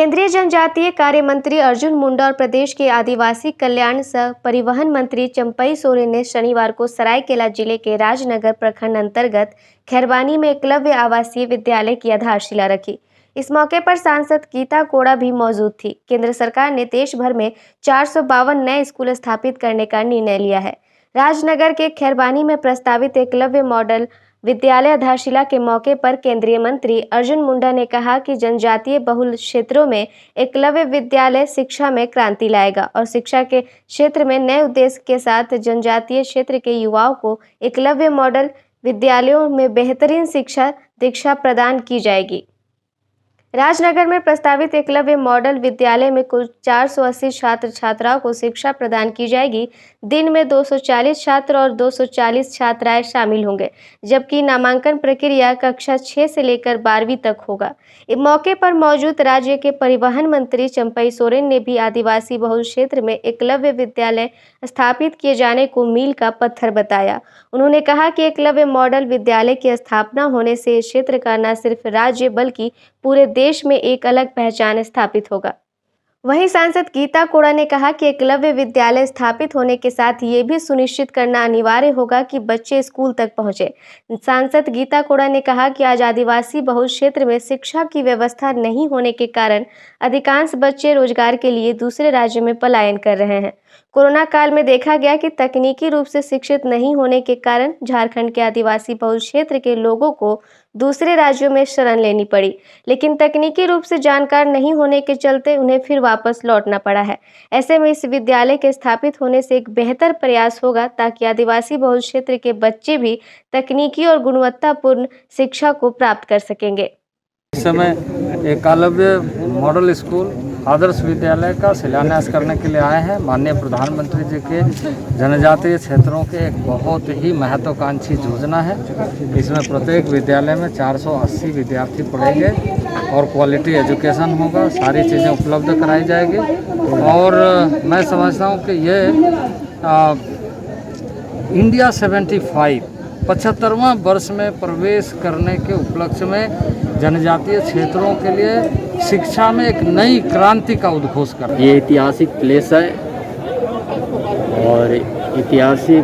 केंद्रीय जनजातीय कार्य मंत्री अर्जुन मुंडा और प्रदेश के आदिवासी कल्याण सह परिवहन मंत्री चंपई सोरेन ने शनिवार को सरायकेला जिले के राजनगर प्रखंड अंतर्गत खैरबानी में एकलव्य आवासीय विद्यालय की आधारशिला रखी। इस मौके पर सांसद गीता कोड़ा भी मौजूद थी। केंद्र सरकार ने देश भर में 452 नए स्कूल स्थापित करने का निर्णय लिया है। राजनगर के खैरबानी में प्रस्तावित एकलव्य मॉडल विद्यालय आधारशिला के मौके पर केंद्रीय मंत्री अर्जुन मुंडा ने कहा कि जनजातीय बहुल क्षेत्रों में एकलव्य विद्यालय शिक्षा में क्रांति लाएगा और शिक्षा के क्षेत्र में नए उद्देश्य के साथ जनजातीय क्षेत्र के युवाओं को एकलव्य मॉडल विद्यालयों में बेहतरीन शिक्षा दीक्षा प्रदान की जाएगी। राजनगर में प्रस्तावित एकलव्य मॉडल विद्यालय में कुल 480 छात्र छात्राओं को शिक्षा प्रदान की जाएगी। दिन में 240 छात्र और 240 छात्राएं शामिल होंगे, जबकि नामांकन प्रक्रिया कक्षा 6 से लेकर 12वीं तक होगा। इस मौके पर मौजूद राज्य के परिवहन मंत्री चंपई सोरेन ने भी आदिवासी बहुल क्षेत्र में एकलव्य विद्यालय स्थापित किए जाने को मील का पत्थर बताया। उन्होंने कहा कि एकलव्य मॉडल विद्यालय की स्थापना होने से इस क्षेत्र का न सिर्फ राज्य बल्कि पूरे देश में एक अलग पहचान स्थापित होगा। वहीं सांसद गीता कोड़ा ने कहा कि एकलव्य विद्यालय स्थापित होने के साथ ये भी सुनिश्चित करना अनिवार्य होगा कि बच्चे स्कूल तक पहुंचे। सांसद गीता कोड़ा ने कहा कि आज आदिवासी बहुल क्षेत्र में शिक्षा की व्यवस्था नहीं होने के कारण अधिकांश बच्चे रोजगार के लिए दूसरे राज्यों में पलायन कर रहे हैं। कोरोना काल में देखा गया कि तकनीकी रूप से शिक्षित नहीं होने के कारण झारखंड के आदिवासी बहुल क्षेत्र के लोगों को दूसरे राज्यों में शरण लेनी पड़ी, लेकिन तकनीकी रूप से जानकार नहीं होने के चलते उन्हें फिर वापस लौटना पड़ा है। ऐसे में इस विद्यालय के स्थापित होने से एक बेहतर प्रयास होगा ताकि आदिवासी बहुल क्षेत्र के बच्चे भी तकनीकी और गुणवत्तापूर्ण शिक्षा को प्राप्त कर सकेंगे। इस समय एकलव्य मॉडल स्कूल आदर्श विद्यालय का शिलान्यास करने के लिए आए हैं। माननीय प्रधानमंत्री जी के जनजातीय क्षेत्रों के एक बहुत ही महत्वाकांक्षी योजना है। इसमें प्रत्येक विद्यालय में 480 विद्यार्थी पढ़ेंगे और क्वालिटी एजुकेशन होगा, सारी चीज़ें उपलब्ध कराई जाएगी। और मैं समझता हूँ कि ये इंडिया 75वां वर्ष में प्रवेश करने के उपलक्ष्य में जनजातीय क्षेत्रों के लिए शिक्षा में एक नई क्रांति का उद्घोष कर। ये ऐतिहासिक प्लेस है और ऐतिहासिक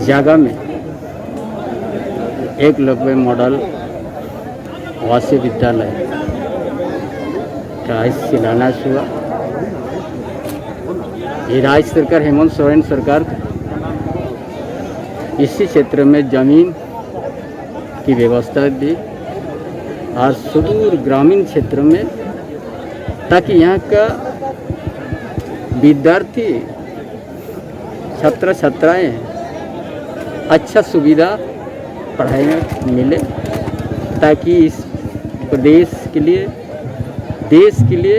जगह में एकलव्य मॉडल आवासीय विद्यालय का शिलान्यास हुआ। ये राज्य सरकार हेमंत सोरेन सरकार इसी क्षेत्र में जमीन की व्यवस्था दी और सुदूर ग्रामीण क्षेत्र में, ताकि यहाँ का विद्यार्थी छात्र छात्राएँ अच्छा सुविधा पढ़ाई में मिले, ताकि इस प्रदेश के लिए देश के लिए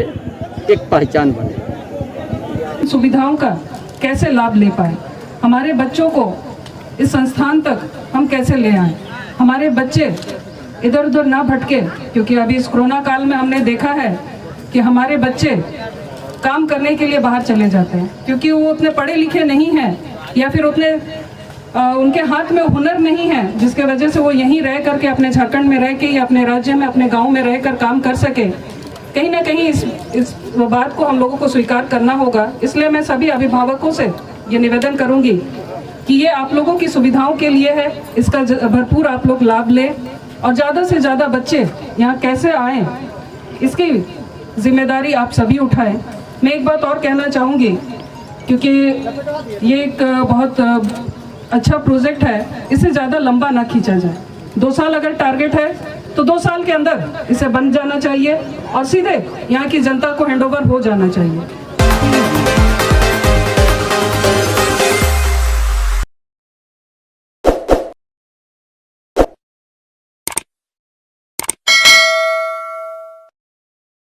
एक पहचान बने। सुविधाओं का कैसे लाभ ले पाए, हमारे बच्चों को इस संस्थान तक हम कैसे ले आए, हमारे बच्चे इधर उधर ना भटके, क्योंकि अभी इस कोरोना काल में हमने देखा है कि हमारे बच्चे काम करने के लिए बाहर चले जाते हैं क्योंकि वो उतने पढ़े लिखे नहीं हैं या फिर उतने उनके हाथ में हुनर नहीं है, जिसके वजह से वो यहीं रह करके अपने झारखंड में रह के या अपने राज्य में अपने गाँव में रह कर काम कर सके। कहीं ना कहीं इस बात को हम लोगों को स्वीकार करना होगा। इसलिए मैं सभी अभिभावकों से ये निवेदन करूंगी कि ये आप लोगों की सुविधाओं के लिए है, इसका भरपूर आप लोग लाभ लें और ज़्यादा से ज़्यादा बच्चे यहाँ कैसे आएँ इसकी जिम्मेदारी आप सभी उठाएं। मैं एक बात और कहना चाहूँगी, क्योंकि ये एक बहुत अच्छा प्रोजेक्ट है, इसे ज़्यादा लंबा ना खींचा जाए। 2 साल अगर टारगेट है तो 2 साल के अंदर इसे बन जाना चाहिए और सीधे यहाँ की जनता को हैंडओवर हो जाना चाहिए।